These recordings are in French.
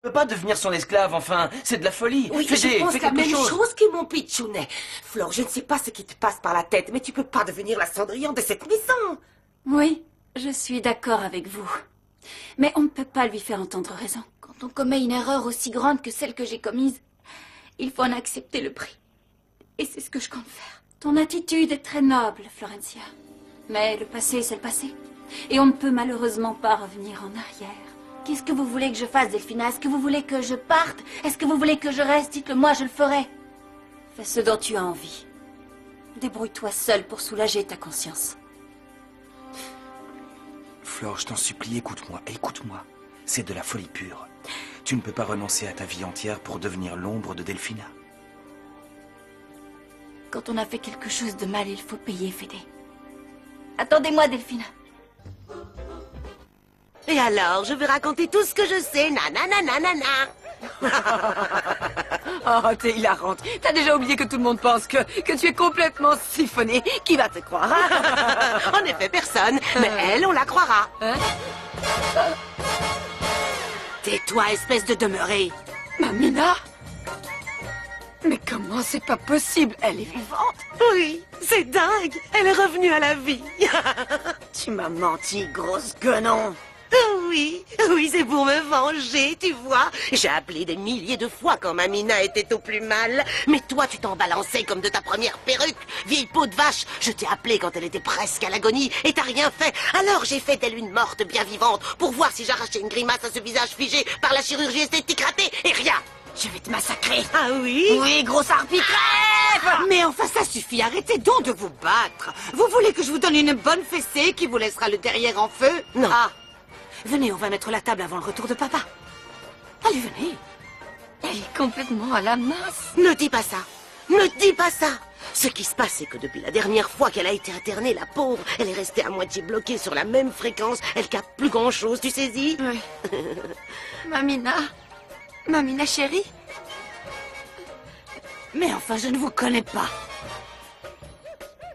Je peux pas devenir son esclave, enfin, c'est de la folie. Oui, Fais je pense fais la quelque même chose. chose que mon pitchounet. Flore, je ne sais pas ce qui te passe par la tête, mais tu peux pas devenir la Cendrillon de cette maison. Oui, je suis d'accord avec vous. Mais on ne peut pas lui faire entendre raison. Quand on commet une erreur aussi grande que celle que j'ai commise, il faut en accepter le prix. Et c'est ce que je compte faire. Ton attitude est très noble, Florencia. Mais le passé, c'est le passé. Et on ne peut malheureusement pas revenir en arrière. Qu'est-ce que vous voulez que je fasse, Delphina? Est-ce que vous voulez que je parte? Est-ce que vous voulez que je reste? Dites-le moi, je le ferai. Fais ce dont tu as envie. Débrouille-toi seule pour soulager ta conscience. Flore, je t'en supplie, écoute-moi, écoute-moi. C'est de la folie pure. Tu ne peux pas renoncer à ta vie entière pour devenir l'ombre de Delphina. Quand on a fait quelque chose de mal, il faut payer, Fédé. Attendez-moi, Delphina. Et alors, je vais raconter tout ce que je sais, nanana. Oh, t'es hilarante. T'as déjà oublié que tout le monde pense que tu es complètement siphonnée. Qui va te croire, hein? En effet, personne. Mais elle, on la croira. Hein? Tais-toi, espèce de demeuré. Mamina? Mais comment c'est pas possible? Elle est vivante. Oui, c'est dingue. Elle est revenue à la vie. Tu m'as menti, grosse guenon. Oui, c'est pour me venger, tu vois. J'ai appelé des milliers de fois quand Mamina était au plus mal. Mais toi, tu t'en balançais comme de ta première perruque. Vieille peau de vache, je t'ai appelé quand elle était presque à l'agonie et t'as rien fait. Alors j'ai fait d'elle une morte bien vivante pour voir si j'arrachais une grimace à ce visage figé par la chirurgie esthétique ratée et rien. Je vais te massacrer. Ah oui? Oui, grosse harpie, crève! Mais enfin, ça suffit, arrêtez donc de vous battre. Vous voulez que je vous donne une bonne fessée qui vous laissera le derrière en feu? Non. Ah, venez, on va mettre la table avant le retour de papa. Allez, venez. Elle est complètement à la masse. Ne dis pas ça. Ne dis pas ça. Ce qui se passe, c'est que depuis la dernière fois qu'elle a été internée, la pauvre, elle est restée à moitié bloquée sur la même fréquence. Elle capte plus grand-chose, tu saisis? Oui. Mamina chérie. Mais enfin, je ne vous connais pas.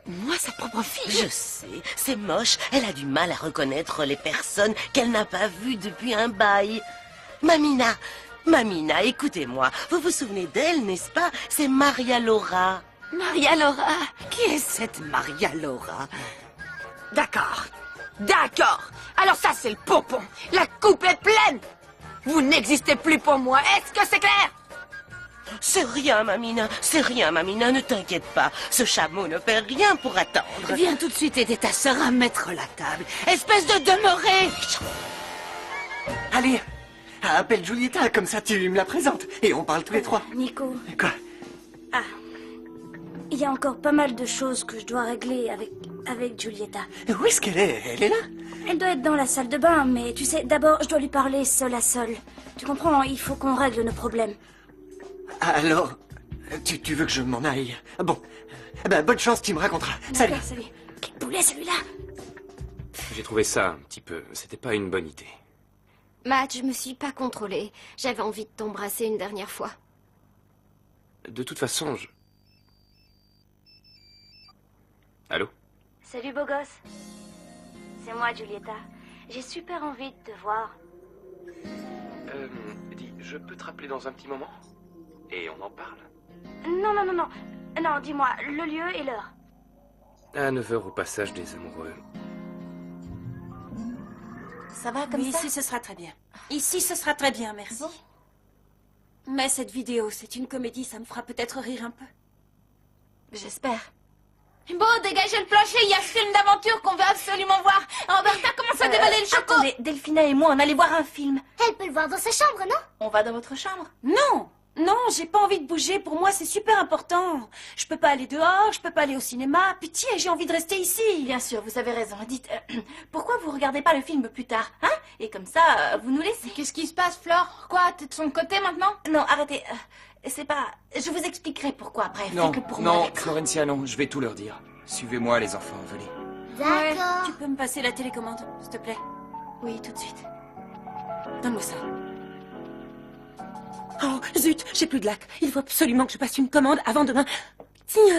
Moi, sa propre fille. Je sais, c'est moche. Elle a du mal à reconnaître les personnes qu'elle n'a pas vues depuis un bail. Mamina, écoutez-moi. Vous vous souvenez d'elle, n'est-ce pas? C'est Maria Laura. Maria Laura. Qui est cette Maria Laura? D'accord. Alors ça, c'est le pompon. La coupe est pleine. Vous n'existez plus pour moi. Est-ce que c'est clair? C'est rien, Mamina, ne t'inquiète pas. Ce chameau ne fait rien pour attendre. Viens tout de suite aider ta sœur à mettre la table. Espèce de demeuré! Allez, appelle Giulietta, comme ça tu me la présentes. Et on parle tous les trois. Nico, Quoi? il y a encore pas mal de choses que je dois régler avec Giulietta. Où est-ce qu'elle est? Elle est là? Elle doit être dans la salle de bain, mais tu sais, d'abord, je dois lui parler seul à seul. Tu comprends, il faut qu'on règle nos problèmes. Alors, tu veux que je m'en aille? Bon, bonne chance, tu me raconteras. Salut. D'accord, salut. Quel poulet, celui-là! J'ai trouvé ça un petit peu... C'était pas une bonne idée. Matt, je me suis pas contrôlée. J'avais envie de t'embrasser une dernière fois. De toute façon, je... Allô? Salut, beau gosse. C'est moi, Giulietta. J'ai super envie de te voir. Dis, je peux te rappeler dans un petit moment? Et on en parle? Non. Non, dis-moi, le lieu et l'heure. À 9 h au passage des amoureux. Ça va comme Oui, ça? ici, ce sera très bien. Ici, ce sera très bien, merci. Bon. Mais cette vidéo, c'est une comédie, ça me fera peut-être rire un peu. J'espère. Bon, dégagez le plancher, il y a ce film d'aventure qu'on veut absolument voir. Roberta commence à déballer le choco. Attendez, Delphina et moi, on allait voir un film. Elle peut le voir dans sa chambre, non? On va dans votre chambre? Non, j'ai pas envie de bouger. Pour moi, c'est super important. Je peux pas aller dehors, je peux pas aller au cinéma. Pitié, j'ai envie de rester ici. Bien sûr, vous avez raison. Dites, pourquoi vous regardez pas le film plus tard, hein? Et comme ça, vous nous laissez. Qu'est-ce qui se passe, Flore? Quoi, t'es de son côté maintenant? Non, arrêtez. C'est pas... Je vous expliquerai pourquoi. Bref, Non, faites-le pour moi. non, d'accord? Florencia, non, je vais tout leur dire. Suivez-moi, les enfants, venez. D'accord. Tu peux me passer la télécommande, s'il te plaît? Oui, tout de suite. Donne-moi ça. Oh, zut, j'ai plus de lac. Il faut absolument que je passe une commande avant demain.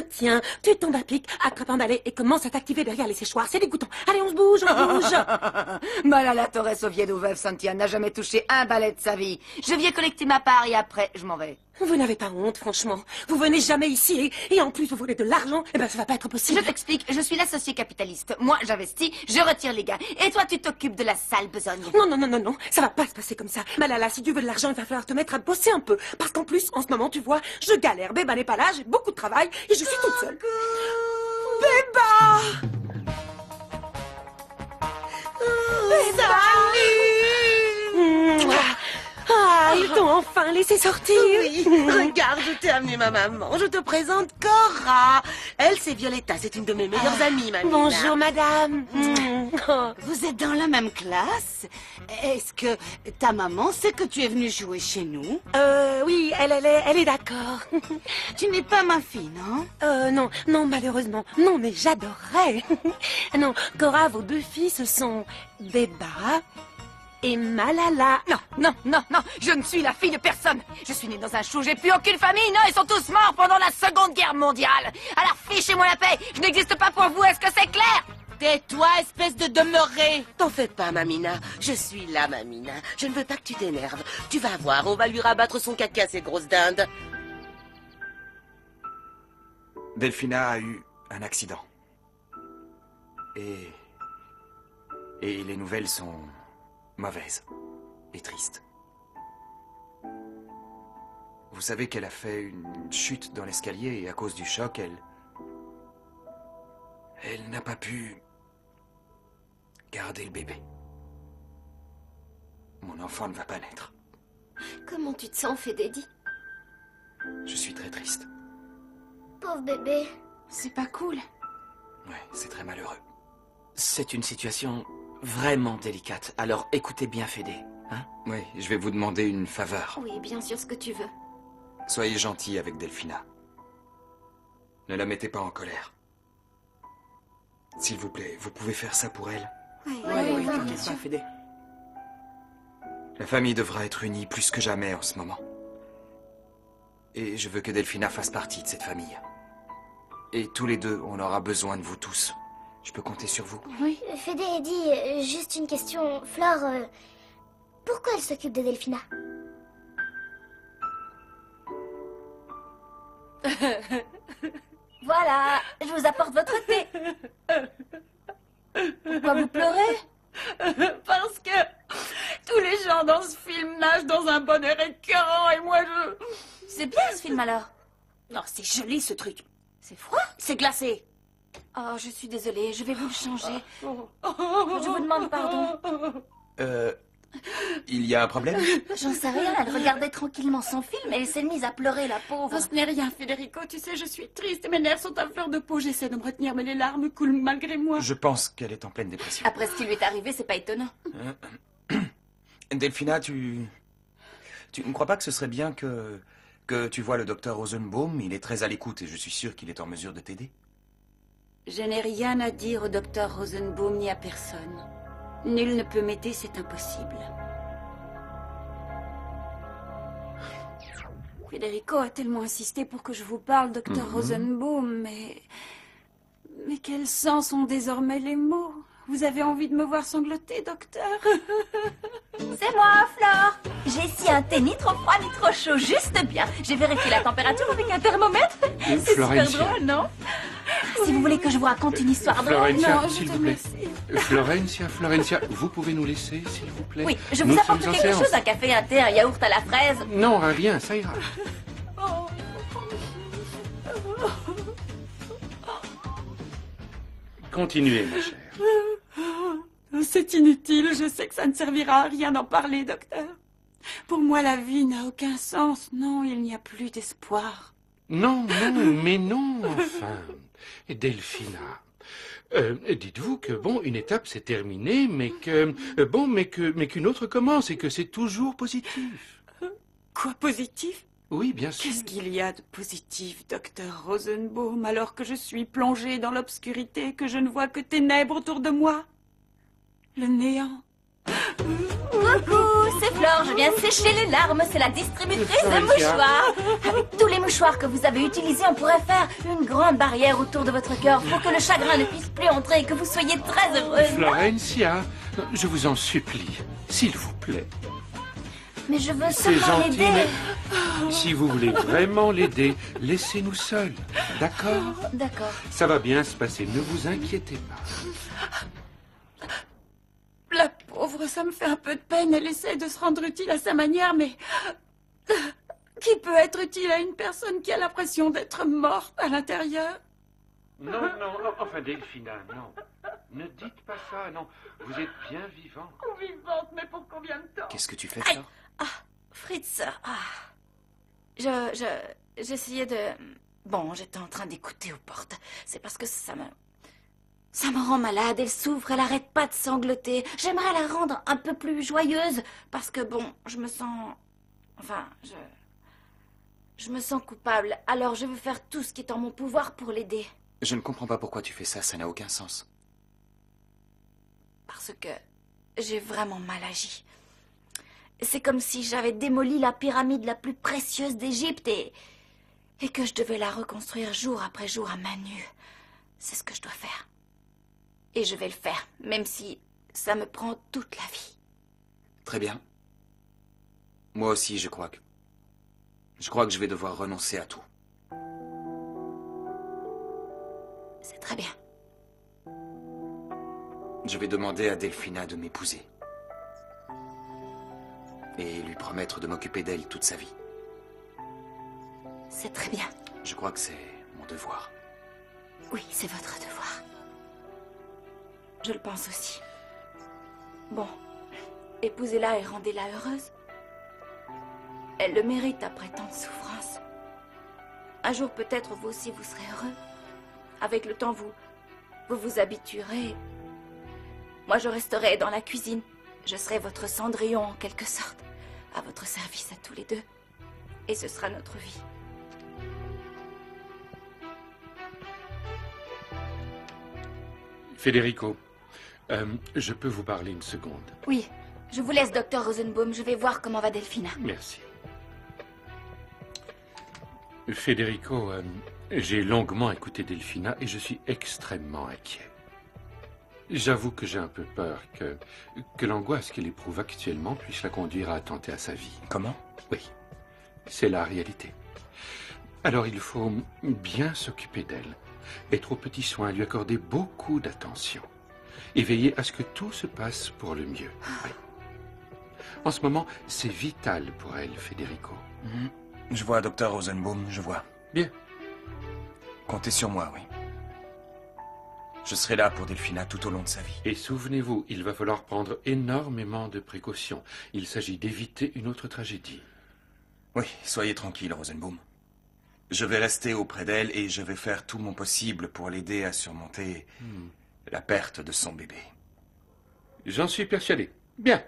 Tiens, tu tombes à pic, attrape un balai et commence à t'activer derrière les séchoirs. C'est dégoûtant. Allez, on se bouge, on bouge. Malala Torres Oviedo veuve Santia n'a jamais touché un balai de sa vie. Je viens collecter ma part et après, je m'en vais. Vous n'avez pas honte, franchement. Vous venez jamais ici et en plus vous voulez de l'argent. Eh ben, ça va pas être possible. Je t'explique, je suis l'associé capitaliste. Moi, j'investis, je retire les gains. Et toi, tu t'occupes de la sale besogne. Non, ça va pas se passer comme ça. Malala, si tu veux de l'argent, il va falloir te mettre à bosser un peu. Parce qu'en plus, en ce moment, tu vois, je galère. Béba n'est pas là, j'ai beaucoup de travail et je suis toute seule. Béba! Salut! Ah, ils t'ont enfin laissé sortir. Oui, regarde, je t'ai amené ma maman. Je te présente Cora. Elle, c'est Violetta, c'est une de mes meilleures amies, mamie. Bonjour, madame. Vous êtes dans la même classe? Est-ce que ta maman sait que tu es venue jouer chez nous? Oui, elle est d'accord. Tu n'es pas ma fille, non? Non, malheureusement. Non, mais j'adorerais. Non, Cora, vos deux filles, ce sont Béba et Malala. Non, je ne suis la fille de personne. Je suis née dans un chou, j'ai plus aucune famille. Non, ils sont tous morts pendant la Seconde Guerre mondiale. Alors fichez-moi la paix, je n'existe pas pour vous, est-ce que c'est clair? Tais-toi, espèce de demeuré! T'en fais pas, Mamina. Je suis là, Mamina. Je ne veux pas que tu t'énerves. Tu vas voir, on va lui rabattre son caca, ces grosses dindes. Delphina a eu un accident. Et les nouvelles sont mauvaises et tristes. Vous savez qu'elle a fait une chute dans l'escalier et à cause du choc, elle n'a pas pu garder le bébé. Mon enfant ne va pas naître. Comment tu te sens, Fédédi? Je suis très triste. Pauvre bébé. C'est pas cool. Ouais, c'est très malheureux. C'est une situation vraiment délicate. Alors écoutez bien, Fédé. Hein? Oui, je vais vous demander une faveur. Oui, bien sûr, ce que tu veux. Soyez gentil avec Delphina. Ne la mettez pas en colère. S'il vous plaît, vous pouvez faire ça pour elle? Oui, T'inquiète pas, Fédé. La famille devra être unie plus que jamais en ce moment. Et je veux que Delphina fasse partie de cette famille. Et tous les deux, on aura besoin de vous tous. Je peux compter sur vous? Oui. Fédé, dis, juste une question. Flore, pourquoi elle s'occupe de Delphina? Voilà, je vous apporte votre thé. Pourquoi vous pleurez? Parce que tous les gens dans ce film nagent dans un bonheur écœurant et moi je... C'est bien ce film alors. Non, c'est joli ce truc. C'est froid. C'est glacé. Oh, je suis désolée, je vais vous le changer. Je vous demande pardon. Il y a un problème? J'en sais rien, elle regardait tranquillement son film et elle s'est mise à pleurer, la pauvre. Oh, ce n'est rien, Federico, tu sais, je suis triste et mes nerfs sont à fleur de peau. J'essaie de me retenir, mais les larmes coulent malgré moi. Je pense qu'elle est en pleine dépression. Après ce qui lui est arrivé, c'est pas étonnant. Delphina, tu ne crois pas que ce serait bien que tu vois le docteur Rosenbaum? Il est très à l'écoute et je suis sûr qu'il est en mesure de t'aider. Je n'ai rien à dire au docteur Rosenbaum ni à personne. Nul ne peut m'aider, c'est impossible. Federico a tellement insisté pour que je vous parle, docteur Rosenbaum, mais quel sens ont désormais les mots? Vous avez envie de me voir sangloter, docteur? C'est moi, Flore. J'ai ici un thé ni trop froid ni trop chaud, juste bien. J'ai vérifié la température avec un thermomètre. C'est super drôle, non? Si vous voulez que je vous raconte une histoire drôle... Florencia, Non, s'il vous plaît. Florencia, vous pouvez nous laisser, s'il vous plaît? Oui, je Nous vous apporte sommes en quelque séance. chose, un café, un thé, un yaourt à la fraise. Non, rien, ça ira. Continuez, ma chère. C'est inutile, je sais que ça ne servira à rien d'en parler, docteur. Pour moi, la vie n'a aucun sens. Non, il n'y a plus d'espoir. Non, mais non, enfin. Delphina. Dites-vous que, bon, une étape c'est terminé, mais qu'une autre commence et que c'est toujours positif. Quoi, positif? Oui, bien sûr. Qu'est-ce qu'il y a de positif, docteur Rosenbaum, alors que je suis plongée dans l'obscurité, que je ne vois que ténèbres autour de moi? Le néant. Coucou, c'est Flore, je viens sécher les larmes, c'est la distributrice de Alicia. mouchoirs. Avec tous les mouchoirs que vous avez utilisés, on pourrait faire une grande barrière autour de votre cœur pour que le chagrin ne puisse plus entrer et que vous soyez très heureuse. Florencia, je vous en supplie, s'il vous plaît. Mais je veux C'est seulement gentil, l'aider. mais si vous voulez vraiment l'aider, laissez-nous seuls, d'accord? D'accord. Ça va bien se passer, ne vous inquiétez pas. La pauvre, ça me fait un peu de peine. Elle essaie de se rendre utile à sa manière, mais... Qui peut être utile à une personne qui a l'impression d'être morte à l'intérieur? Non, enfin Delphina, non. Ne dites pas ça, non. Vous êtes bien vivant. Vivante, mais pour combien de temps? Qu'est-ce que tu fais, Flore? Fritz, j'essayais de... Bon, j'étais en train d'écouter aux portes. C'est parce que ça me rend malade, elle souffre, elle arrête pas de sangloter. J'aimerais la rendre un peu plus joyeuse, parce que bon, je me sens... Enfin, je me sens coupable, alors je veux faire tout ce qui est en mon pouvoir pour l'aider. Je ne comprends pas pourquoi tu fais ça, ça n'a aucun sens. Parce que j'ai vraiment mal agi. C'est comme si j'avais démoli la pyramide la plus précieuse d'Égypte et que je devais la reconstruire jour après jour à main nue. C'est ce que je dois faire. Et je vais le faire, même si ça me prend toute la vie. Très bien. Moi aussi, je crois que je vais devoir renoncer à tout. C'est très bien. Je vais demander à Delphina de m'épouser. Et lui promettre de m'occuper d'elle toute sa vie. C'est très bien. Je crois que c'est mon devoir. Oui, c'est votre devoir. Je le pense aussi. Bon, épousez-la et rendez-la heureuse. Elle le mérite après tant de souffrance. Un jour, peut-être, vous aussi, vous serez heureux. Avec le temps, vous vous habituerez. Moi, je resterai dans la cuisine. Je serai votre Cendrillon, en quelque sorte. À votre service à tous les deux. Et ce sera notre vie. Federico, je peux vous parler une seconde? Oui, je vous laisse, docteur Rosenbaum. Je vais voir comment va Delphina. Merci. Federico, j'ai longuement écouté Delphina et je suis extrêmement inquiet. J'avoue que j'ai un peu peur que l'angoisse qu'elle éprouve actuellement puisse la conduire à attenter à sa vie. Comment? Oui, c'est la réalité. Alors il faut bien s'occuper d'elle, être aux petits soins, lui accorder beaucoup d'attention et veiller à ce que tout se passe pour le mieux. Oui. En ce moment, c'est vital pour elle, Federico. Je vois, docteur Rosenbaum, je vois. Bien. Comptez sur moi, oui. Je serai là pour Delphina tout au long de sa vie. Et souvenez-vous, il va falloir prendre énormément de précautions. Il s'agit d'éviter une autre tragédie. Oui, soyez tranquille, Rosenbaum. Je vais rester auprès d'elle et je vais faire tout mon possible pour l'aider à surmonter la perte de son bébé. J'en suis persuadé. Bien.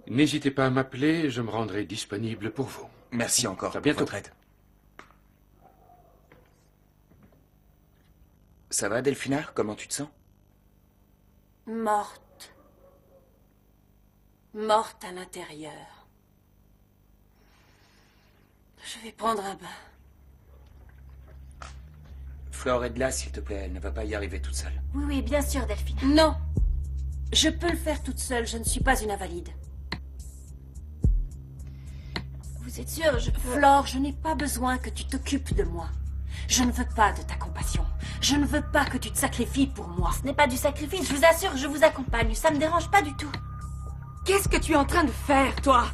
N'hésitez pas à m'appeler, je me rendrai disponible pour vous. Merci encore pour bientôt. Votre aide. Ça va, Delphina? Comment tu te sens? Morte. Morte à l'intérieur. Je vais prendre un bain. Flore, aide-la, s'il te plaît. Elle ne va pas y arriver toute seule. Oui, oui, bien sûr, Delphina. Non. Je peux le faire toute seule, je ne suis pas une invalide. Vous êtes sûre, je peux... Flore, je n'ai pas besoin que tu t'occupes de moi. Je ne veux pas de ta compassion. Je ne veux pas que tu te sacrifies pour moi. Ce n'est pas du sacrifice, je vous assure, je vous accompagne. Ça me dérange pas du tout. Qu'est-ce que tu es en train de faire, toi?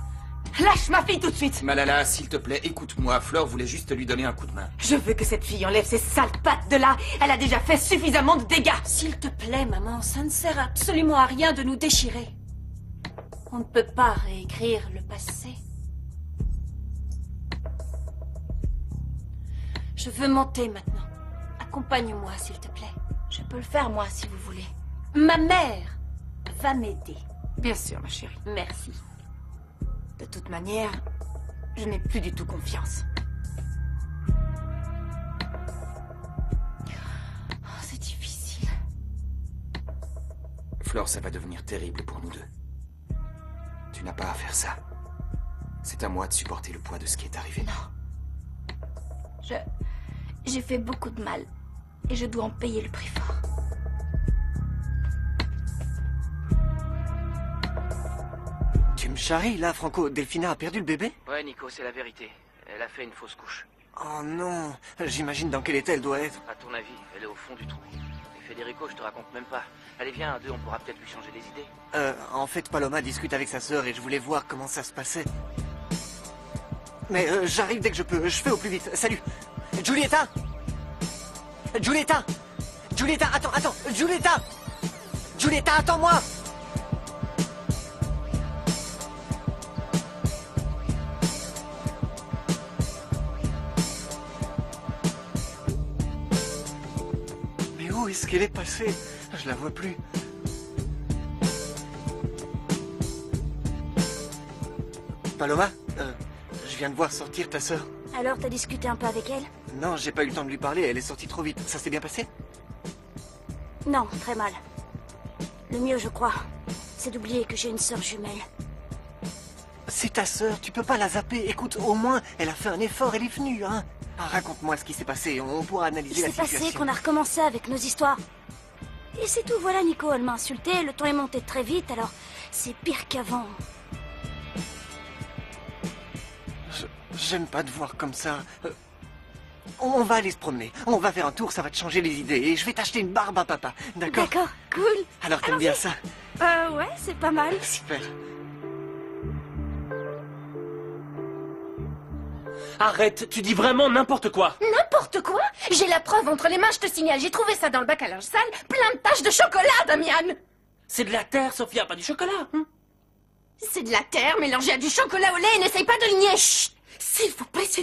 Lâche ma fille tout de suite. Malala, s'il te plaît, écoute-moi. Flore voulait juste lui donner un coup de main. Je veux que cette fille enlève ses sales pattes de là. Elle a déjà fait suffisamment de dégâts. S'il te plaît, maman, ça ne sert absolument à rien de nous déchirer. On ne peut pas réécrire le passé. Je veux monter maintenant. Accompagne-moi, s'il te plaît. Je peux le faire, moi, si vous voulez. Ma mère va m'aider. Bien sûr, ma chérie. Merci. De toute manière, je n'ai plus du tout confiance. Oh, c'est difficile. Flore, ça va devenir terrible pour nous deux. Tu n'as pas à faire ça. C'est à moi de supporter le poids de ce qui est arrivé. Non. J'ai fait beaucoup de mal. Et je dois en payer le prix fort. Tu me charries, là, Franco. Delphina a perdu le bébé? Ouais, Nico, c'est la vérité. Elle a fait une fausse couche. Oh non. J'imagine dans quel état elle doit être. À ton avis, elle est au fond du trou. Et Federico, je te raconte même pas. Allez, viens, à deux, on pourra peut-être lui changer les idées. En fait, Paloma discute avec sa sœur et je voulais voir comment ça se passait. Mais j'arrive dès que je peux. Je fais au plus vite. Salut. Giulietta! Giulietta! Giulietta, attends! Giulietta! Giulietta, attends-moi! Mais où est-ce qu'elle est passée? Je la vois plus. Paloma, je viens de voir sortir ta sœur. Alors, t'as discuté un peu avec elle? Non, j'ai pas eu le temps de lui parler, elle est sortie trop vite. Ça s'est bien passé? Non, très mal. Le mieux, je crois, c'est d'oublier que j'ai une sœur jumelle. C'est ta sœur, tu peux pas la zapper. Écoute, au moins, elle a fait un effort, elle est venue, hein. Ah, raconte-moi ce qui s'est passé, on pourra analyser la situation. Il s'est passé qu'on a recommencé avec nos histoires. Et c'est tout, voilà, Nico, elle m'a insulté, le ton est monté très vite, alors c'est pire qu'avant. J'aime pas te voir comme ça. On va aller se promener. On va faire un tour, ça va te changer les idées. Et je vais t'acheter une barbe à papa, d'accord? D'accord, cool. Alors t'aimes bien ça? Ouais, c'est pas mal. Super. Arrête, tu dis vraiment n'importe quoi. N'importe quoi? J'ai la preuve entre les mains, je te signale. J'ai trouvé ça dans le bac à linge sale, plein de taches de chocolat, Damian. C'est de la terre, Sophia, pas du chocolat. C'est de la terre mélangée à du chocolat au lait et n'essaye pas de le nier. Chut! S'il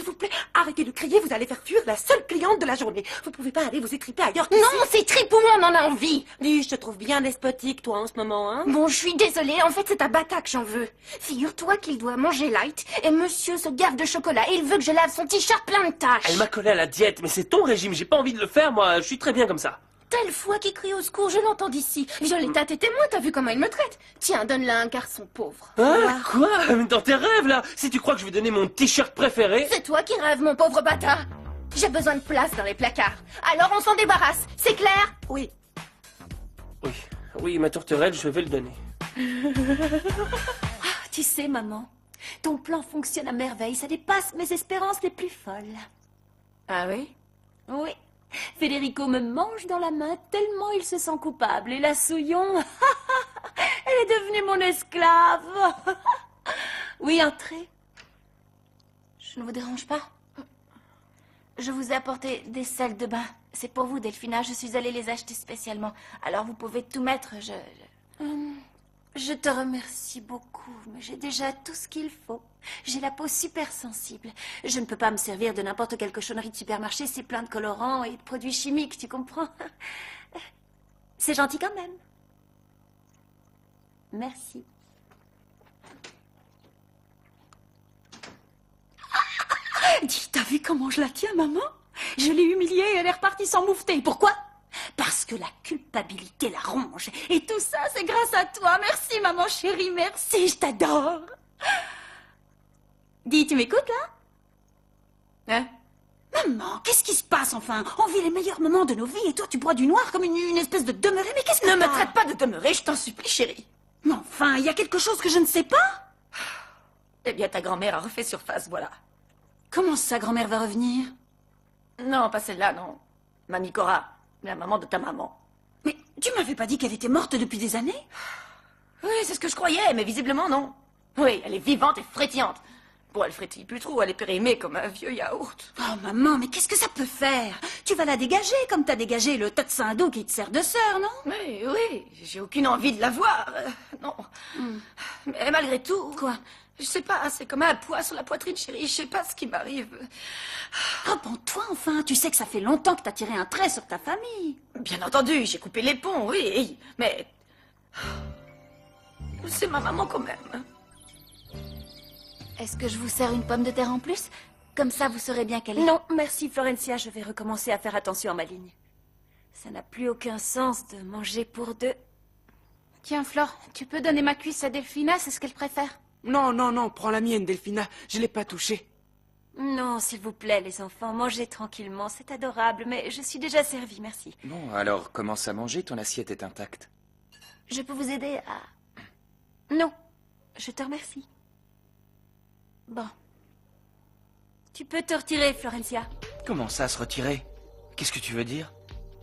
vous plaît, arrêtez de crier, vous allez faire fuir la seule cliente de la journée. Vous pouvez pas aller vous étriper ailleurs qu'ici. Non, c'est tripes, on en a envie. Dis, je te trouve bien despotique, toi, en ce moment, hein. Bon, je suis désolée, en fait, c'est ta bata que j'en veux. Figure-toi qu'il doit manger light, et monsieur se gave de chocolat, et il veut que je lave son t-shirt plein de taches. Elle m'a collé à la diète, mais c'est ton régime, j'ai pas envie de le faire, moi, je suis très bien comme ça. Telle fois qu'il crie au secours, je l'entends d'ici. Violetta, t'es témoin, t'as vu comment il me traite? Tiens, donne-la un garçon pauvre. Hein? Quoi? Dans tes rêves, là? Si tu crois que je vais donner mon t-shirt préféré... C'est toi qui rêves, mon pauvre bâtard. J'ai besoin de place dans les placards. Alors on s'en débarrasse, c'est clair? Oui. Oui, ma tourterelle, je vais le donner. Tu sais, maman, ton plan fonctionne à merveille. Ça dépasse mes espérances les plus folles. Ah oui? Oui. Federico me mange dans la main tellement il se sent coupable. Et la Souillon, elle est devenue mon esclave. Oui, entrez. Je ne vous dérange pas? Je vous ai apporté des sels de bain. C'est pour vous, Delphina. Je suis allée les acheter spécialement. Alors vous pouvez tout mettre. Je te remercie beaucoup, mais j'ai déjà tout ce qu'il faut. J'ai la peau super sensible. Je ne peux pas me servir de n'importe quelle cochonnerie de supermarché. C'est plein de colorants et de produits chimiques, tu comprends? C'est gentil quand même. Merci. Dis, t'as vu comment je la tiens, maman? Je l'ai humiliée et elle est repartie sans moufter. Pourquoi? Parce que la culpabilité la ronge. Et tout ça, c'est grâce à toi. Merci, maman chérie, merci, je t'adore. Dis, tu m'écoutes, là? Hein? Maman, qu'est-ce qui se passe, enfin? On vit les meilleurs moments de nos vies et toi, tu bois du noir comme une espèce de demeuré. Mais qu'est-ce que Ne me traite pas de demeuré, je t'en supplie, chérie. Mais enfin, il y a quelque chose que je ne sais pas? Eh bien, ta grand-mère a refait surface, voilà. Comment sa grand-mère va revenir? Non, pas celle-là, non. Mamie Cora, la maman de ta maman. Mais tu m'avais pas dit qu'elle était morte depuis des années? Oui, c'est ce que je croyais, mais visiblement non. Oui, elle est vivante et frétillante. Bon, elle frétille plus trop, elle est périmée comme un vieux yaourt. Oh, maman, mais qu'est-ce que ça peut faire? Tu vas la dégager comme t'as dégagé le tas de Saint-Do qui te sert de sœur, non? Oui, j'ai aucune envie de la voir. Non. Mais malgré tout... Quoi? Je sais pas, c'est comme un poids sur la poitrine, chérie. Je sais pas ce qui m'arrive. Réponds-toi, enfin. Tu sais que ça fait longtemps que t'as tiré un trait sur ta famille. Bien entendu, j'ai coupé les ponts, oui. Mais... c'est ma maman quand même. Est-ce que je vous sers une pomme de terre en plus? Comme ça, vous saurez bien quelle est. Non, merci Florencia, je vais recommencer à faire attention à ma ligne. Ça n'a plus aucun sens de manger pour deux. Tiens, Flore, tu peux donner ma cuisse à Delphina, c'est ce qu'elle préfère. Non, non, non, prends la mienne, Delphina. Je l'ai pas touchée. Non, s'il vous plaît, les enfants, mangez tranquillement, c'est adorable, mais je suis déjà servie, merci. Bon, alors commence à manger, ton assiette est intacte. Je peux vous aider à... Non, je te remercie. Bon. Tu peux te retirer, Florencia. Comment ça, se retirer? Qu'est-ce que tu veux dire?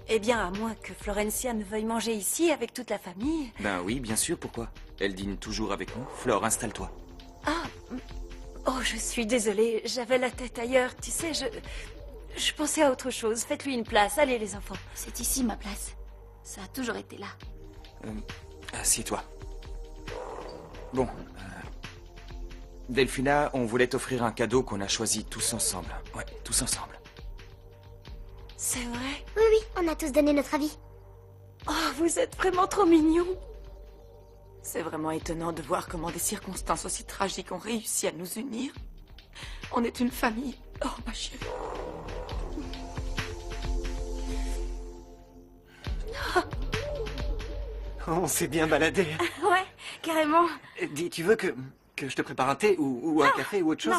Eh bien, à moins que Florencia ne veuille manger ici avec toute la famille. Ben oui, bien sûr, pourquoi? Elle dîne toujours avec nous. Flore, installe-toi. Ah, oh, je suis désolée, j'avais la tête ailleurs, tu sais, je pensais à autre chose. Faites-lui une place, allez les enfants. C'est ici ma place. Ça a toujours été là. Assieds-toi. Bon, Delphina, on voulait t'offrir un cadeau qu'on a choisi tous ensemble. Ouais, tous ensemble. C'est vrai? Oui, oui, on a tous donné notre avis. Oh, vous êtes vraiment trop mignons. C'est vraiment étonnant de voir comment des circonstances aussi tragiques ont réussi à nous unir. On est une famille. Oh, ma chérie. On s'est bien baladé. Ouais, carrément. Dis, tu veux que je te prépare un thé ou un café ou autre chose?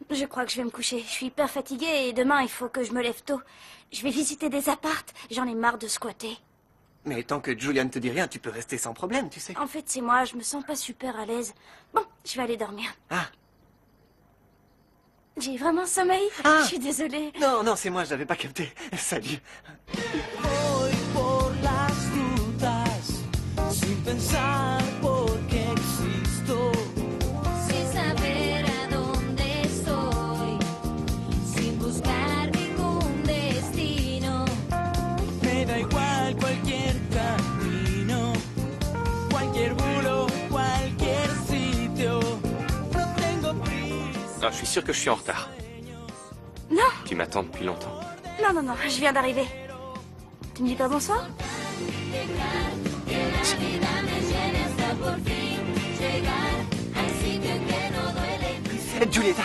Non, je crois que je vais me coucher. Je suis hyper fatiguée et demain, il faut que je me lève tôt. Je vais visiter des appartes. J'en ai marre de squatter. Mais tant que Julia ne te dit rien, tu peux rester sans problème, tu sais. En fait, c'est moi, je me sens pas super à l'aise. Bon, je vais aller dormir. Ah. J'ai vraiment sommeil. Ah. Je suis désolée. Non, non, c'est moi, je l'avais pas capté. Salut. Voy por las rutas sin pensar por qué existo. Sin saber a dónde estoy, sin buscar ningún destino. Me da igual cualquier camino, cualquier bulo, cualquier sitio. No tengo prisa. Ah, je suis sûr que je suis en retard. Non, Tu m'attends depuis longtemps. non, non, non, je viens d'arriver. Tu me dis pas bonsoir? Julieta,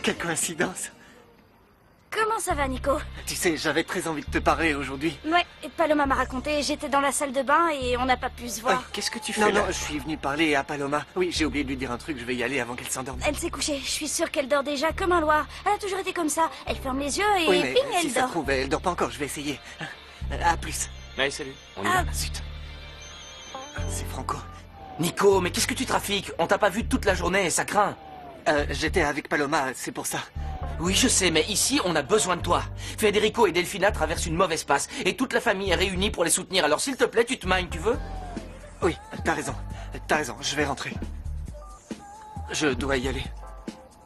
quelle coïncidence. Comment ça va, Nico? Tu sais, j'avais très envie de te parler aujourd'hui. Ouais, et Paloma m'a raconté, j'étais dans la salle de bain et on n'a pas pu se voir. Qu'est-ce que tu fais là? Non, je suis venu parler à Paloma. Oui, j'ai oublié de lui dire un truc, je vais y aller avant qu'elle s'endorme. Elle s'est couchée, je suis sûre qu'elle dort déjà comme un loir. Elle a toujours été comme ça, elle ferme les yeux et Oui, mais ping, si elle ça dort. se trouve, elle dort pas encore, je vais essayer. À plus. Allez, salut. On y Ah. va. Zut. C'est Franco. Nico, mais qu'est-ce que tu trafiques? On t'a pas vu toute la journée, ça craint. J'étais avec Paloma, c'est pour ça. Oui, je sais, mais ici, on a besoin de toi. Federico et Delphina traversent une mauvaise passe, et toute la famille est réunie pour les soutenir. Alors, s'il te plaît, tu te magnes, tu veux? Oui, t'as raison, je vais rentrer. Je dois y aller.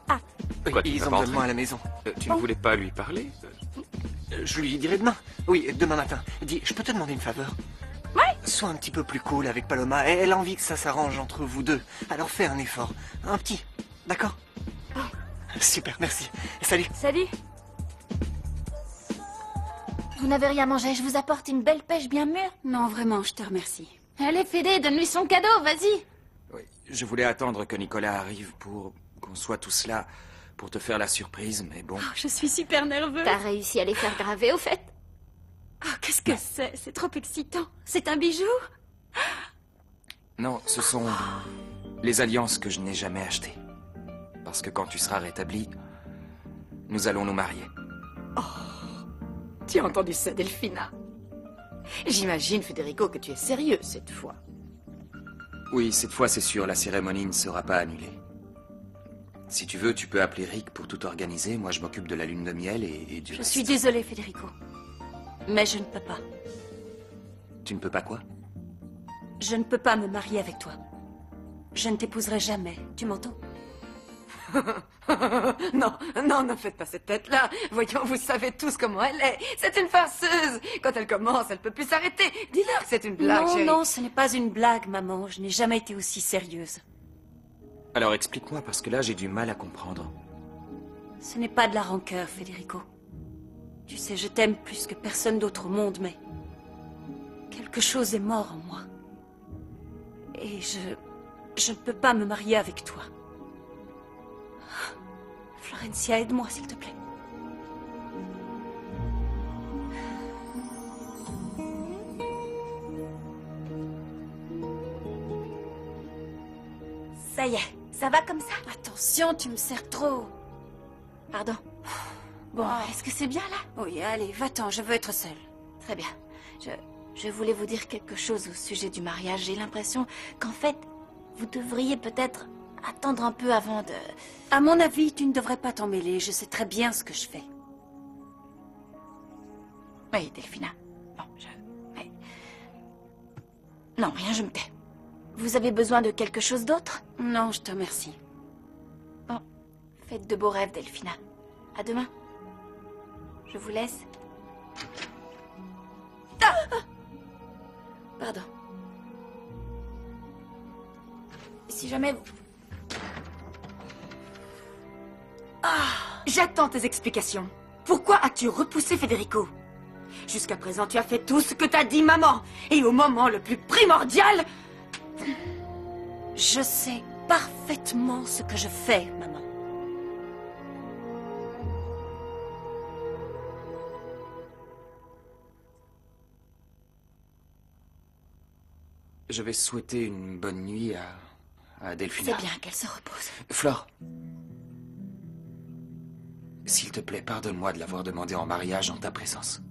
Ah. Oui, Quoi, tu ils vas ont pas besoin de moi rentrer à la maison. Tu ne voulais pas lui parler? Je lui dirai demain. Oui, demain matin. Dis, je peux te demander une faveur? Ouais. Sois un petit peu plus cool avec Paloma. Elle a envie que ça s'arrange entre vous deux. Alors fais un effort. Un petit. D'accord? Super, merci. Salut. Salut. Vous n'avez rien mangé, je vous apporte une belle pêche bien mûre. Non, vraiment, je te remercie. Allez, Fédé, donne-lui son cadeau, vas-y. Oui, je voulais attendre que Nicolas arrive pour qu'on soit tous là pour te faire la surprise, mais bon. Oh, je suis super nerveuse. T'as réussi à les faire graver, au fait? Oh, qu'est-ce que c'est? C'est trop excitant. C'est un bijou? Non, ce sont les alliances que je n'ai jamais achetées. Parce que quand tu seras rétabli, nous allons nous marier. Tu as entendu ça, Delphina? J'imagine, Federico, que tu es sérieux cette fois. Oui, cette fois c'est sûr, la cérémonie ne sera pas annulée. Si tu veux, tu peux appeler Rick pour tout organiser. Moi, je m'occupe de la lune de miel et du Je reste. suis désolée, Federico. Mais je ne peux pas. Tu ne peux pas quoi? Je ne peux pas me marier avec toi. Je ne t'épouserai jamais. Tu m'entends? Non, non, ne faites pas cette tête-là. Voyons, vous savez tous comment elle est. C'est une farceuse. Quand elle commence, elle peut plus s'arrêter. Dis-leur que c'est une blague, Non, chérie. non, ce n'est pas une blague, maman. Je n'ai jamais été aussi sérieuse. Alors explique-moi, parce que là, j'ai du mal à comprendre. Ce n'est pas de la rancœur, Federico. Tu sais, je t'aime plus que personne d'autre au monde, mais... quelque chose est mort en moi. Et je ne peux pas me marier avec toi. Florencia, aide-moi, s'il te plaît. Ça y est, ça va comme ça? Attention, tu me serres trop. Pardon. Bon, est-ce que c'est bien là? Oui, allez, va-t'en, je veux être seule. Très bien. Je voulais vous dire quelque chose au sujet du mariage. J'ai l'impression qu'en fait, vous devriez peut-être attendre un peu avant de... À mon avis, tu ne devrais pas t'en mêler. Je sais très bien ce que je fais. Oui, Delphina. Bon, oui. Non, rien, je me tais. Vous avez besoin de quelque chose d'autre? Non, je te remercie. Bon, faites de beaux rêves, Delphina. À demain. Je vous laisse. Ah! Pardon. Si jamais vous... J'attends tes explications. Pourquoi as-tu repoussé Federico? Jusqu'à présent, tu as fait tout ce que t'as dit maman. Et au moment le plus primordial... Je sais parfaitement ce que je fais, maman. Je vais souhaiter une bonne nuit à Delphina. C'est bien qu'elle se repose. Flore, s'il te plaît, pardonne-moi de l'avoir demandé en mariage en ta présence.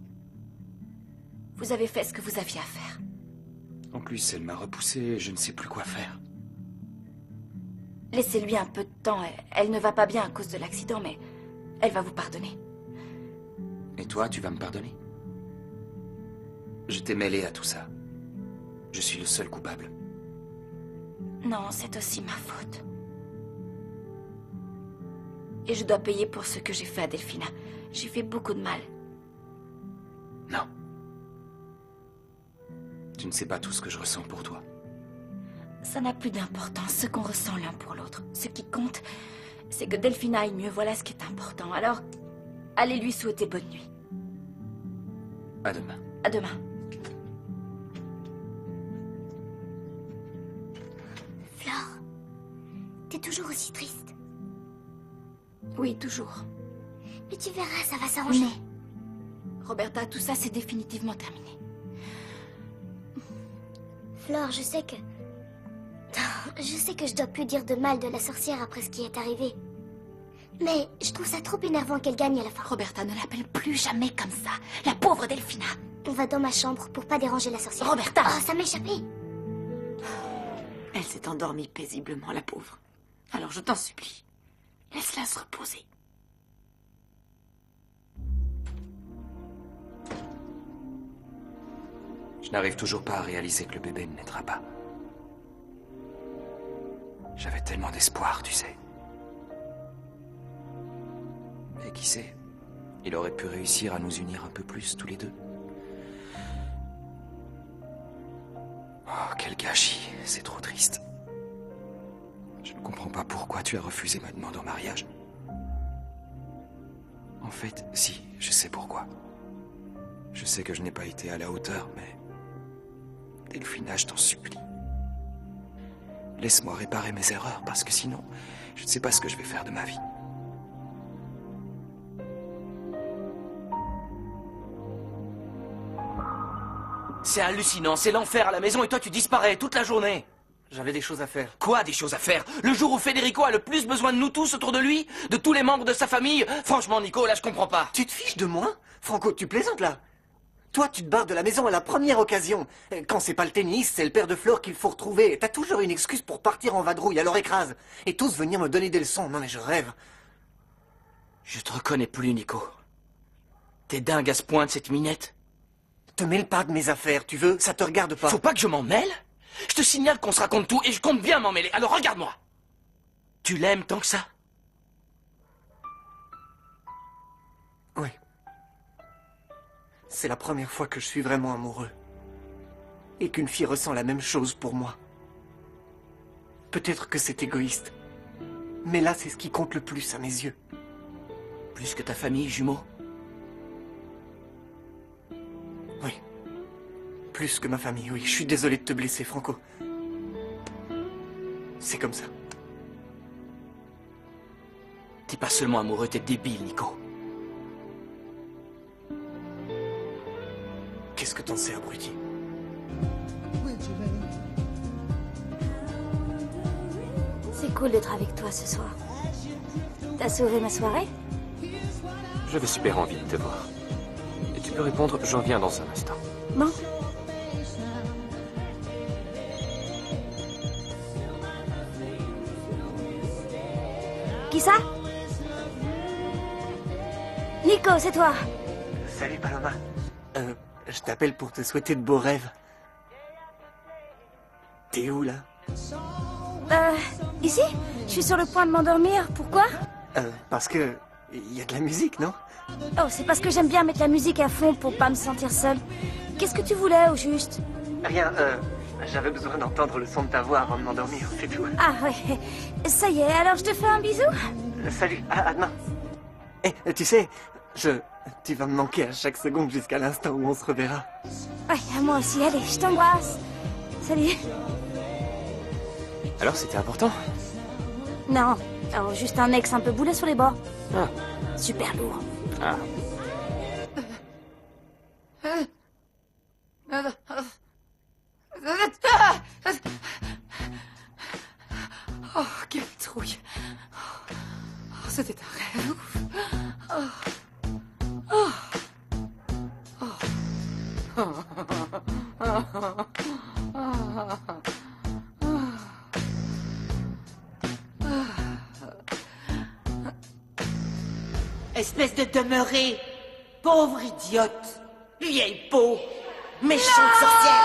Vous avez fait ce que vous aviez à faire. En plus, elle m'a repoussé et je ne sais plus quoi faire. Laissez-lui un peu de temps. Elle ne va pas bien à cause de l'accident, mais elle va vous pardonner. Et toi, tu vas me pardonner? Je t'ai mêlé à tout ça. Je suis le seul coupable. Non, c'est aussi ma faute. Et je dois payer pour ce que j'ai fait à Delphina. J'ai fait beaucoup de mal. Non. Tu ne sais pas tout ce que je ressens pour toi. Ça n'a plus d'importance ce qu'on ressent l'un pour l'autre. Ce qui compte, c'est que Delphina aille mieux. Voilà ce qui est important. Alors, allez lui souhaiter bonne nuit. À demain. À demain. Flore, t'es toujours aussi triste. Oui, toujours. Mais tu verras, ça va s'arranger. Non. Roberta, tout ça, c'est définitivement terminé. Flore, je sais que je dois plus dire de mal de la sorcière après ce qui est arrivé. Mais je trouve ça trop énervant qu'elle gagne à la fin. Roberta, ne l'appelle plus jamais comme ça. La pauvre Delphina. On va dans ma chambre pour pas déranger la sorcière. Roberta! Oh, ça m'a échappé. Elle s'est endormie paisiblement, la pauvre. Alors je t'en supplie, laisse-la se reposer. Je n'arrive toujours pas à réaliser que le bébé ne naîtra pas. J'avais tellement d'espoir, tu sais. Et qui sait, il aurait pu réussir à nous unir un peu plus, tous les deux. Oh, quel gâchis, c'est trop triste. Je ne comprends pas pourquoi tu as refusé ma demande en mariage. En fait, si, je sais pourquoi. Je sais que je n'ai pas été à la hauteur, mais... Delphina, je t'en supplie. Laisse-moi réparer mes erreurs, parce que sinon, je ne sais pas ce que je vais faire de ma vie. C'est hallucinant, c'est l'enfer à la maison et toi tu disparais toute la journée. J'avais des choses à faire. Quoi, des choses à faire? Le jour où Federico a le plus besoin de nous tous autour de lui, de tous les membres de sa famille, franchement Nico, là je comprends pas. Tu te fiches de moi? Franco, tu plaisantes là? Toi, tu te barres de la maison à la première occasion. Quand c'est pas le tennis, c'est le père de Flore qu'il faut retrouver. T'as toujours une excuse pour partir en vadrouille, alors écrase. Et tous venir me donner des leçons. Non mais je rêve. Je te reconnais plus, Nico. T'es dingue à ce point de cette minette. Te mêle pas de mes affaires, tu veux? Ça te regarde pas. Faut pas que je m'en mêle? Je te signale qu'on se raconte tout et je compte bien m'en mêler. Alors regarde-moi. Tu l'aimes tant que ça? Oui. C'est la première fois que je suis vraiment amoureux. Et qu'une fille ressent la même chose pour moi. Peut-être que c'est égoïste. Mais là, c'est ce qui compte le plus à mes yeux. Plus que ta famille, jumeau? Oui. Plus que ma famille, oui. Je suis désolé de te blesser, Franco. C'est comme ça. T'es pas seulement amoureux, t'es débile, Nico. Qu'est-ce que t'en sais, abruti? C'est cool d'être avec toi ce soir. T'as sauvé ma soirée? J'avais super envie de te voir. Et tu peux répondre, j'en viens dans un instant. Bon. Qui ça? Nico, c'est toi. Salut Paloma. Je t'appelle pour te souhaiter de beaux rêves. T'es où là? Ici? Je suis sur le point de m'endormir. Pourquoi? Parce que... il y a de la musique, non? Oh, c'est parce que j'aime bien mettre la musique à fond pour pas me sentir seule. Qu'est-ce que tu voulais, au juste? Rien, j'avais besoin d'entendre le son de ta voix avant de m'endormir, c'est tout. Ah, ouais. Ça y est, alors je te fais un bisou? Salut, à demain. Eh, tu sais, tu vas me manquer à chaque seconde jusqu'à l'instant où on se reverra. Ouais, à moi aussi. Allez, je t'embrasse. Salut. Alors, c'était important? Non, alors, juste un ex un peu boulet sur les bords. Ah. Super lourd. Ah. Oh, quelle trouille. Oh, c'était un rêve. Ouf. Oh. Oh. Espèce de demeurée. Pauvre idiote. Vieille peau. Méchante sorcière.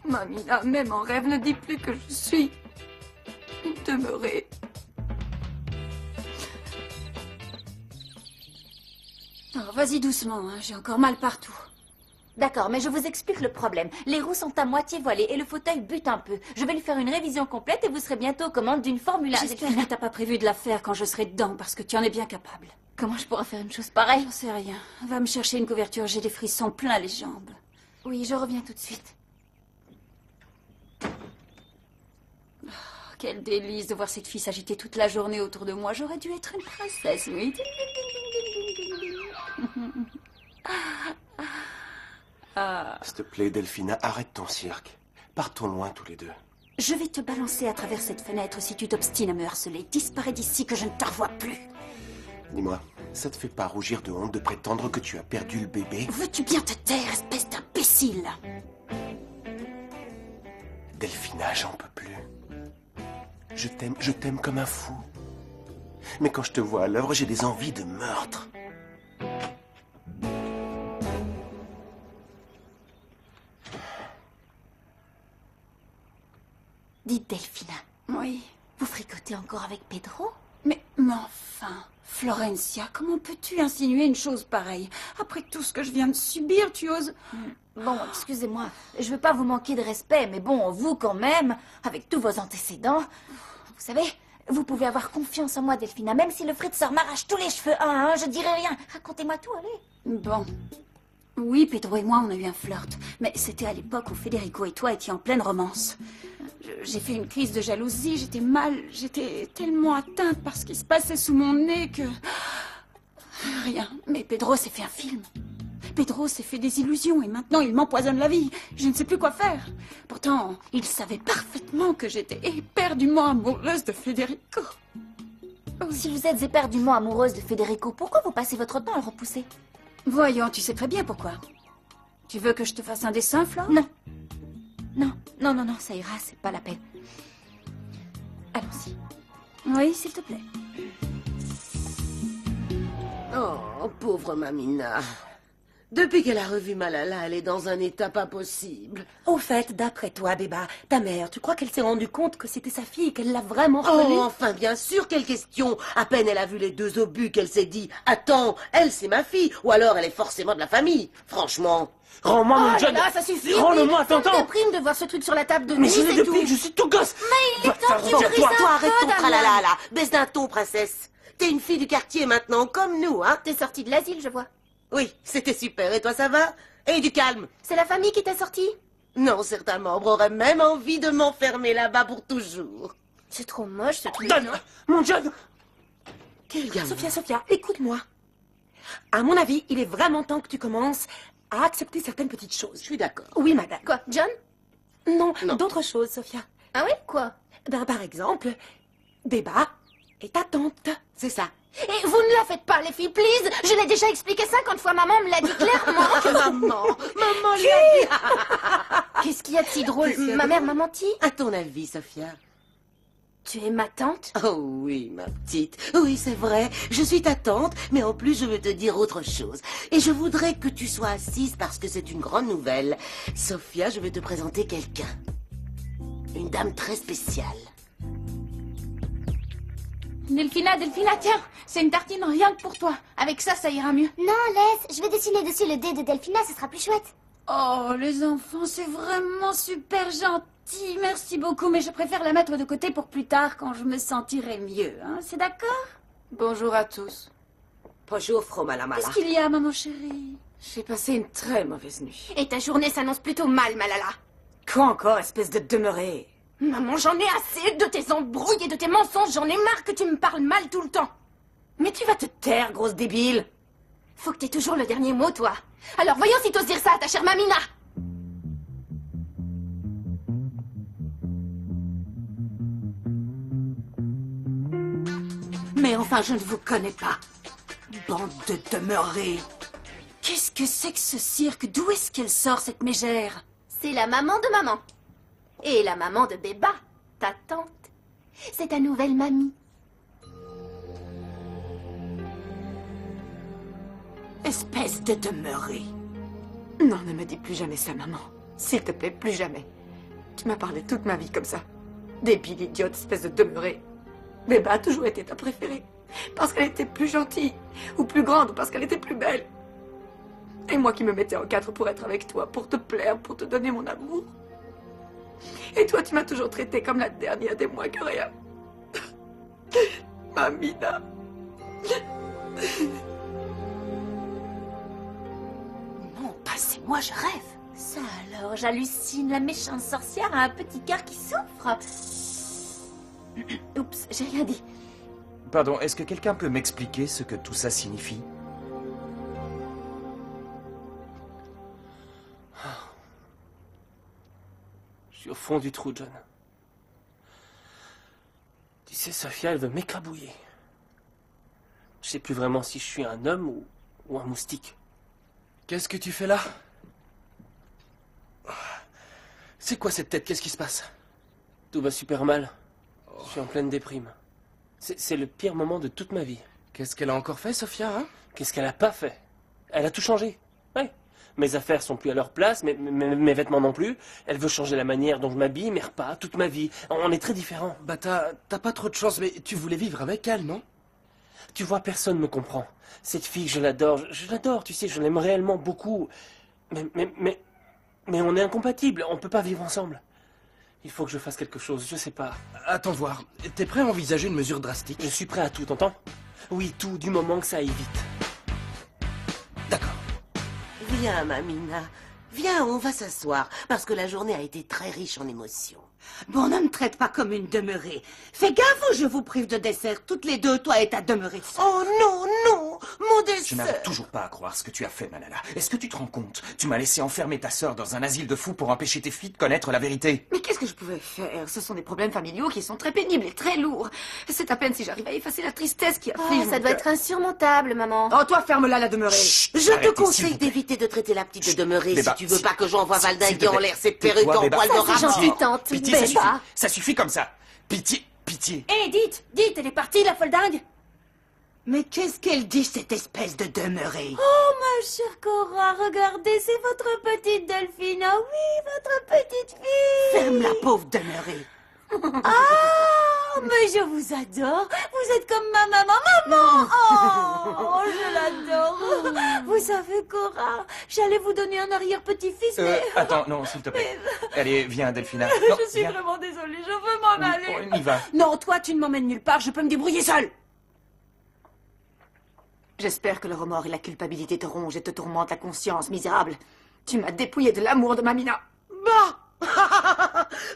Mamina, même en rêve, ne dis plus que je suis une demeurée. Oh, vas-y doucement, hein, j'ai encore mal partout. D'accord, mais je vous explique le problème. Les roues sont à moitié voilées et le fauteuil bute un peu. Je vais lui faire une révision complète et vous serez bientôt aux commandes d'une Formule 1. J'espère que t'as pas prévu de la faire quand je serai dedans, parce que tu en es bien capable. Comment je pourrais faire une chose pareille? J'en sais rien. Va me chercher une couverture, j'ai des frissons plein les jambes. Oui, je reviens tout de suite. Oh, quel délice de voir cette fille s'agiter toute la journée autour de moi. J'aurais dû être une princesse, oui. S'il te plaît, Delphina, arrête ton cirque. Partons loin tous les deux. Je vais te balancer à travers cette fenêtre si tu t'obstines à me harceler. Disparais d'ici que je ne te revoie plus. Dis-moi, ça te fait pas rougir de honte de prétendre que tu as perdu le bébé? Veux-tu bien te taire, espèce d'imbécile? Delphina, j'en peux plus. Je t'aime comme un fou. Mais quand je te vois à l'œuvre, j'ai des envies de meurtre. Dites, Delphina. Oui. Vous fricotez encore avec Pedro? Mais enfin, Florencia, comment peux-tu insinuer une chose pareille? Après tout ce que je viens de subir, tu oses... Bon, excusez-moi, je veux pas vous manquer de respect, mais bon, vous quand même, avec tous vos antécédents, vous savez, vous pouvez avoir confiance en moi, Delphina, même si le Fritzer m'arrache tous les cheveux un à un, je dirai rien. Racontez-moi tout, allez. Bon. Oui, Pedro et moi, on a eu un flirt, mais c'était à l'époque où Federico et toi étiez en pleine romance. J'ai fait une crise de jalousie, j'étais mal, j'étais tellement atteinte par ce qui se passait sous mon nez que... Rien, mais Pedro s'est fait un film. Pedro s'est fait des illusions et maintenant il m'empoisonne la vie. Je ne sais plus quoi faire. Pourtant, il savait parfaitement que j'étais éperdument amoureuse de Federico. Si vous êtes éperdument amoureuse de Federico, pourquoi vous passez votre temps à le repousser? Voyons, tu sais très bien pourquoi. Tu veux que je te fasse un dessin, Flore? Non. Non, ça ira, c'est pas la peine. Allons-y. Oui, s'il te plaît. Oh, pauvre Mamina. Depuis qu'elle a revu Malala, elle est dans un état pas possible. Au fait, d'après toi, Béba, ta mère, tu crois qu'elle s'est rendue compte que c'était sa fille et qu'elle l'a vraiment relue? Oh, enfin, bien sûr, quelle question! À peine elle a vu les deux obus qu'elle s'est dit « Attends, elle, c'est ma fille !» Ou alors elle est forcément de la famille. Franchement... Rends-moi mon John! Là, ça suffit! Rends-le-moi, t'entends? Ça me déprime de voir ce truc sur la table de nuit, Mais je l'ai c'est tout! depuis que je suis tout gosse! Mais il est temps qu'il brise Toi, un arrête peu, ton Damian. tralala, là. Baisse d'un ton, princesse. T'es une fille du quartier maintenant, comme nous, hein? T'es sortie de l'asile, je vois. Oui, c'était super. Et toi, ça va? Et du calme. C'est la famille qui t'a sortie? Non, certains membres auraient même envie de m'enfermer là-bas pour toujours. C'est trop moche, ce truc, Donne non? mon John! Quel gamin. Sophia, écoute-moi. À mon avis, il est vraiment temps que tu commences à accepter certaines petites choses. Je suis d'accord. Oui, madame. Quoi, John? Non, d'autres choses, Sophia. Ah oui? Quoi? Ben, par exemple, Béba est ta tante. C'est ça. Et vous ne la faites pas, les filles, please. Je l'ai déjà expliqué 50 fois, maman me l'a dit clairement. Maman lui a dit. Qu'est-ce qu'il y a de si drôle? Ma mère m'a menti? À ton avis, Sophia? Tu es ma tante? Oh oui, ma petite. Oui, c'est vrai. Je suis ta tante, mais en plus, je veux te dire autre chose. Et je voudrais que tu sois assise parce que c'est une grande nouvelle. Sophia, je vais te présenter quelqu'un. Une dame très spéciale. Delphina, tiens, c'est une tartine rien que pour toi. Avec ça, ça ira mieux. Non, laisse, je vais dessiner dessus le dé de Delphina, ce sera plus chouette. Oh, les enfants, c'est vraiment super gentil. Merci beaucoup, mais je préfère la mettre de côté pour plus tard quand je me sentirai mieux. Hein. C'est d'accord? Bonjour à tous. Bonjour, Frau Malamala. Qu'est-ce qu'il y a, maman chérie? J'ai passé une très mauvaise nuit. Et ta journée s'annonce plutôt mal, Malala. Quoi encore, espèce de demeuré? Maman, j'en ai assez de tes embrouilles et de tes mensonges. J'en ai marre que tu me parles mal tout le temps. Mais tu vas te taire, grosse débile. Faut que t'aies toujours le dernier mot, toi. Alors voyons si t'oses dire ça à ta chère Mamina. Mais enfin, je ne vous connais pas. Bande de demeurés. Qu'est-ce que c'est que ce cirque? D'où est-ce qu'elle sort, cette mégère? C'est la maman de maman. Et la maman de Béba, ta tante. C'est ta nouvelle mamie. Espèce de demeuré. Non, ne me dis plus jamais ça, maman. S'il te plaît, plus jamais. Tu m'as parlé toute ma vie comme ça. Débile, idiote, espèce de demeuré. Béba a toujours été ta préférée. Parce qu'elle était plus gentille, ou plus grande, ou parce qu'elle était plus belle. Et moi qui me mettais en quatre pour être avec toi, pour te plaire, pour te donner mon amour. Et toi, tu m'as toujours traité comme la dernière des moins que rien. Mamina. Non, pas c'est moi, je rêve. Ça alors, j'hallucine. La méchante sorcière a un petit cœur qui souffre. Oups, j'ai rien dit. Pardon, est-ce que quelqu'un peut m'expliquer ce que tout ça signifie? Je suis au fond du trou, John. Tu sais, Sophia, elle veut m'écrabouiller. Je sais plus vraiment si je suis un homme ou un moustique. Qu'est-ce que tu fais là? C'est quoi cette tête? Qu'est-ce qui se passe? Tout va super mal. Je suis en pleine déprime. C'est le pire moment de toute ma vie. Qu'est-ce qu'elle a encore fait, Sophia, hein? Qu'est-ce qu'elle a pas fait? Elle a tout changé. Ouais. Mes affaires sont plus à leur place, mes vêtements non plus. Elle veut changer la manière dont je m'habille, mes repas, toute ma vie. On est très différents. Bah t'as pas trop de chance, mais tu voulais vivre avec elle, non? Tu vois, personne me comprend. Cette fille, je l'adore. Je l'adore, tu sais, je l'aime réellement beaucoup. Mais on est incompatibles, on peut pas vivre ensemble. Il faut que je fasse quelque chose, je sais pas. Attends voir. T'es prêt à envisager une mesure drastique? Je suis prêt à tout, t'entends? Oui, tout, du moment que ça aille vite. D'accord. Viens, Mamina. Viens, on va s'asseoir, parce que la journée a été très riche en émotions. Bon, ne me traite pas comme une demeurée. Fais gaffe ou je vous prive de dessert, toutes les deux, toi et ta demeurée. Oh non, non, mon dessert. Je n'arrive toujours pas à croire ce que tu as fait, Malala. Est-ce que tu te rends compte? Tu m'as laissé enfermer ta sœur dans un asile de fous pour empêcher tes filles de connaître la vérité. Mais qu'est-ce que je pouvais faire? Ce sont des problèmes familiaux qui sont très pénibles et très lourds. C'est à peine si j'arrive à effacer la tristesse qui a fait... ça doit être insurmontable, maman. Oh, toi, ferme-la, la demeurée. Je te conseille d'éviter de traiter la petite de demeurée si tu veux pas que j'envoie valdinguer en l'air cette perruque en poil de C'est rat. gentil, tante. Pitié, ça suffit. Ça suffit comme ça. Pitié, pitié. Hé, dites, elle est partie, la folle dingue? Mais qu'est-ce qu'elle dit, cette espèce de demeurée? Oh, ma chère Cora, regardez, c'est votre petite Delphina. Oui, votre petite fille. Ferme la pauvre demeurée. Ah, mais je vous adore. Vous êtes comme ma maman. Oh, je l'adore. Vous savez, Cora, j'allais vous donner un arrière-petit-fils, mais... Attends, non, s'il te plaît. Allez, viens, Delphina. Non, je suis viens. vraiment désolée, je veux m'en aller. On y va. Non, toi, tu ne m'emmènes nulle part, je peux me débrouiller seule. J'espère que le remords et la culpabilité te rongent et te tourmentent la conscience, misérable. Tu m'as dépouillé de l'amour de Mamina. Bah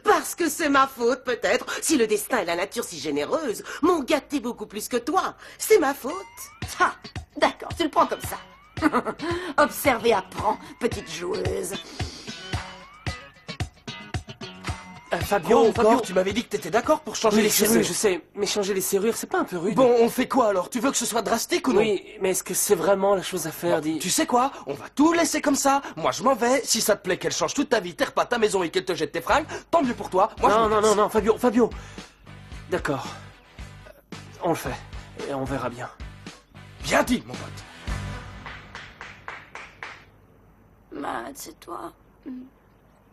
parce que c'est ma faute, peut-être. Si le destin et la nature si généreuse m'ont gâté beaucoup plus que toi, c'est ma faute. Ah, D'accord, tu le prends comme ça. Observe et apprends, petite joueuse. Fabio, Encore, Fabio, tu m'avais dit que t'étais d'accord pour changer oui, les c'est serrures. vrai, je sais, mais changer les serrures, c'est pas un peu rude? Bon, on fait quoi alors? Tu veux que ce soit drastique ou non? Oui, mais est-ce que c'est vraiment la chose à faire, dis? Tu sais quoi? On va tout laisser comme ça. Moi, je m'en vais. Si ça te plaît qu'elle change toute ta vie, terre pas ta maison et qu'elle te jette tes fringues, tant mieux pour toi. Moi, je me casse. Non, Fabio. D'accord. On le fait. Et on verra bien. Bien dit, mon pote. Matt, c'est toi.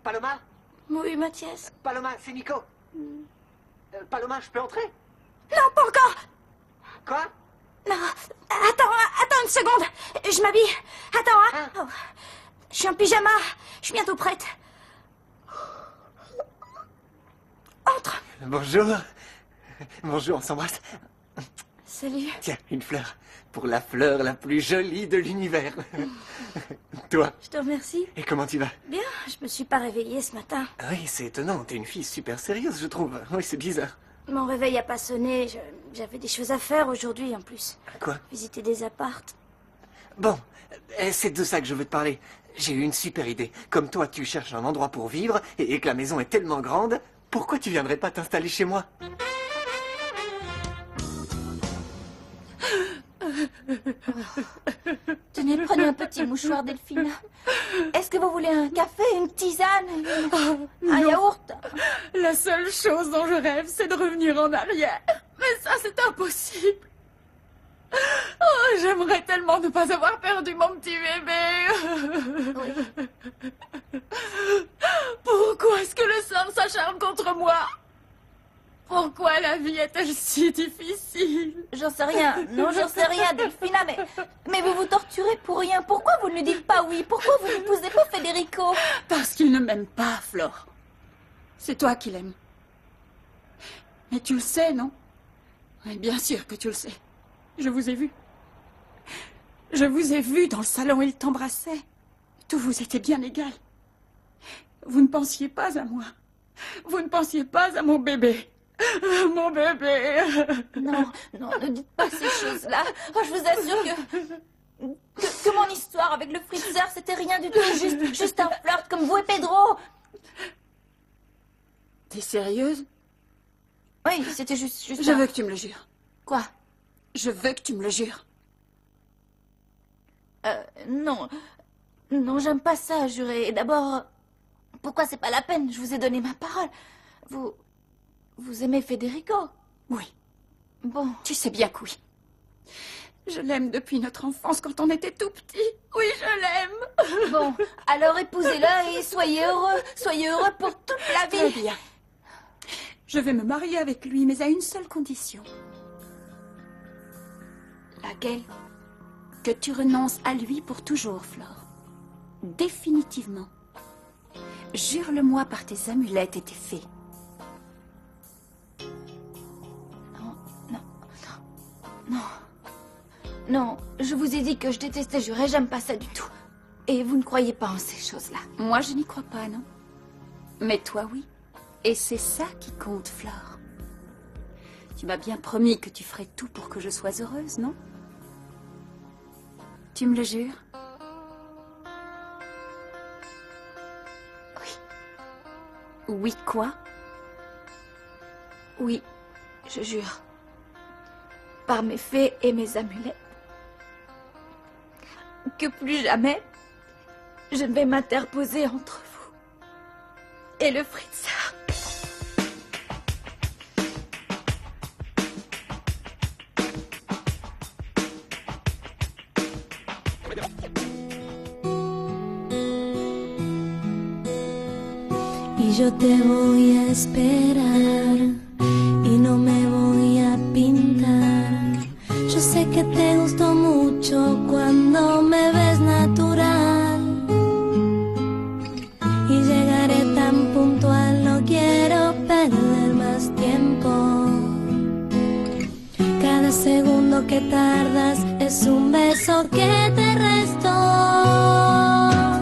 Paloma? Oui, Mathias. Paloma, c'est Nico. Paloma, je peux entrer? Non, pas encore. Quoi? Non, attends une seconde. Je m'habille. Attends, hein. Oh. Je suis en pyjama. Je suis bientôt prête. Entre. Bonjour. Bonjour, on s'embrasse. Salut. Tiens, une fleur. Pour la fleur la plus jolie de l'univers. Toi? Je te remercie. Et comment tu vas? Bien, je me suis pas réveillée ce matin. Oui, c'est étonnant. T'es une fille super sérieuse, je trouve. Oui, c'est bizarre. Mon réveil a pas sonné. J'avais des choses à faire aujourd'hui en plus. Quoi? Visiter des appartes. Bon, c'est de ça que je veux te parler. J'ai eu une super idée. Comme toi, tu cherches un endroit pour vivre et que la maison est tellement grande, pourquoi tu viendrais pas t'installer chez moi? Tenez, prenez un petit mouchoir, Delphine. Est-ce que vous voulez un café, une tisane, un yaourt? La seule chose dont je rêve, c'est de revenir en arrière. Mais ça, c'est impossible. Oh, j'aimerais tellement ne pas avoir perdu mon petit bébé. Pourquoi est-ce que le sang s'acharne contre moi? Pourquoi la vie est-elle si difficile? J'en sais rien. Non, j'en sais rien, Delphina, mais vous vous torturez pour rien. Pourquoi vous ne lui dites pas oui? Pourquoi vous n'épousez pas Federico? Parce qu'il ne m'aime pas, Flore. C'est toi qui l'aimes. Mais tu le sais, non? Oui, bien sûr que tu le sais. Je vous ai vu. Je vous ai vu dans le salon, il t'embrassait. Tout vous était bien égal. Vous ne pensiez pas à moi. Vous ne pensiez pas à mon bébé. Mon bébé. Non, ne dites pas ces choses-là. Oh, je vous assure que mon histoire avec le Fritzer, c'était rien du tout. Juste un flirt comme vous et Pedro. T'es sérieuse? Oui, c'était juste Je veux que tu me le jures. Quoi? Je veux que tu me le jures. Non. Non, j'aime pas ça, jurer. Et d'abord, pourquoi c'est pas la peine? Je vous ai donné ma parole. Vous aimez Federico? Oui. Bon. Tu sais bien que oui. Je l'aime depuis notre enfance quand on était tout petit. Oui, je l'aime. Bon, alors épousez-le et soyez heureux. Soyez heureux pour toute la vie. Très bien. Je vais me marier avec lui, mais à une seule condition. Laquelle? Que tu renonces à lui pour toujours, Flore. Définitivement. Jure-le-moi par tes amulettes et tes fées. Non, je vous ai dit que je détestais jurer, j'aime pas ça du tout. Et vous ne croyez pas en ces choses-là. Moi, je n'y crois pas, non. Mais toi, oui. Et c'est ça qui compte, Flore. Tu m'as bien promis que tu ferais tout pour que je sois heureuse, non? Tu me le jures? Oui. Oui, quoi? Oui, je jure. Par mes fées et mes amulettes. Que plus jamais, je ne vais m'interposer entre vous et le Fritzer. Y yo te voy a esperar y no me voy a pintar. Yo sé que te gustó mucho cuando me ves natural y llegaré tan puntual, no quiero perder más tiempo. Cada segundo que tardas es un beso que te resto.